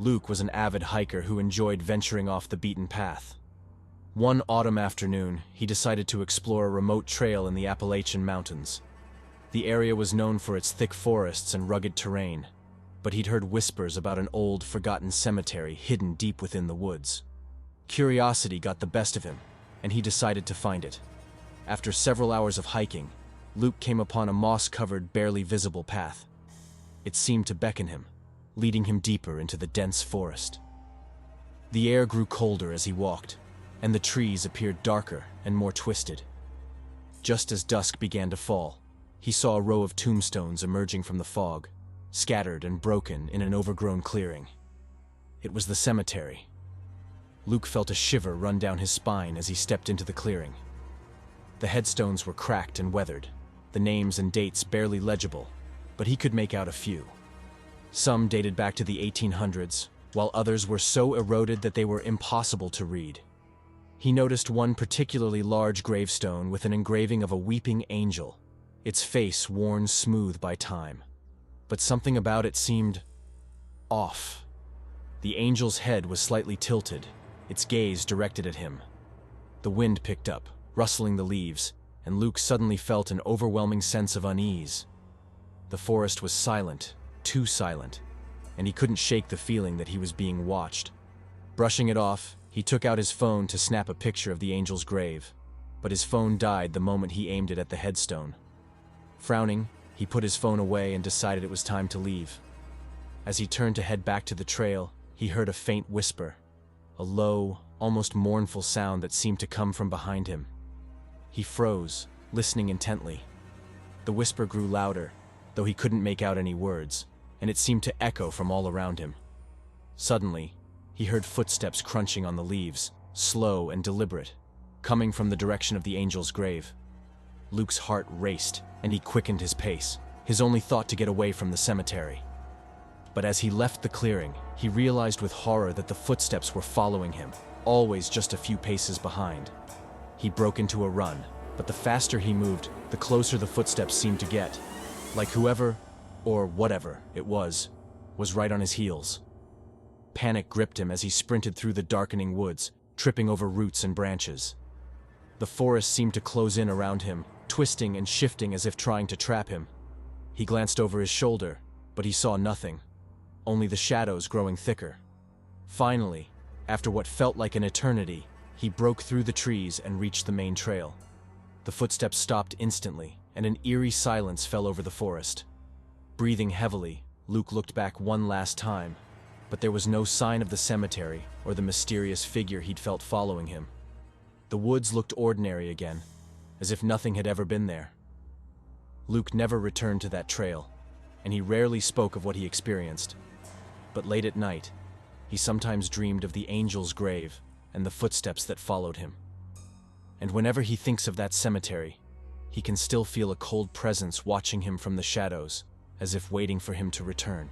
Luke was an avid hiker who enjoyed venturing off the beaten path. One autumn afternoon, he decided to explore a remote trail in the Appalachian Mountains. The area was known for its thick forests and rugged terrain, but he'd heard whispers about an old, forgotten cemetery hidden deep within the woods. Curiosity got the best of him, and he decided to find it. After several hours of hiking, Luke came upon a moss-covered, barely visible path. It seemed to beckon him, leading him deeper into the dense forest. The air grew colder as he walked, and the trees appeared darker and more twisted. Just as dusk began to fall, he saw a row of tombstones emerging from the fog, scattered and broken in an overgrown clearing. It was the cemetery. Luke felt a shiver run down his spine as he stepped into the clearing. The headstones were cracked and weathered, the names and dates barely legible, but he could make out a few. Some dated back to the 1800s, while others were so eroded that they were impossible to read. He noticed one particularly large gravestone with an engraving of a weeping angel, its face worn smooth by time. But something about it seemed off. The angel's head was slightly tilted, its gaze directed at him. The wind picked up, rustling the leaves, and Luke suddenly felt an overwhelming sense of unease. The forest was silent, too silent, and he couldn't shake the feeling that he was being watched. Brushing it off, he took out his phone to snap a picture of the angel's grave, but his phone died the moment he aimed it at the headstone. Frowning, he put his phone away and decided it was time to leave. As he turned to head back to the trail, he heard a faint whisper, a low, almost mournful sound that seemed to come from behind him. He froze, listening intently. The whisper grew louder, though he couldn't make out any words, and it seemed to echo from all around him. Suddenly, he heard footsteps crunching on the leaves, slow and deliberate, coming from the direction of the angel's grave. Luke's heart raced, and he quickened his pace, his only thought to get away from the cemetery. But as he left the clearing, he realized with horror that the footsteps were following him, always just a few paces behind. He broke into a run, but the faster he moved, the closer the footsteps seemed to get, like whoever, or whatever it was right on his heels. Panic gripped him as he sprinted through the darkening woods, tripping over roots and branches. The forest seemed to close in around him, twisting and shifting as if trying to trap him. He glanced over his shoulder, but he saw nothing, only the shadows growing thicker. Finally, after what felt like an eternity, he broke through the trees and reached the main trail. The footsteps stopped instantly, and an eerie silence fell over the forest. Breathing heavily, Luke looked back one last time, but there was no sign of the cemetery or the mysterious figure he'd felt following him. The woods looked ordinary again, as if nothing had ever been there. Luke never returned to that trail, and he rarely spoke of what he experienced. But late at night, he sometimes dreamed of the angel's grave and the footsteps that followed him. And whenever he thinks of that cemetery, he can still feel a cold presence watching him from the shadows, as if waiting for him to return.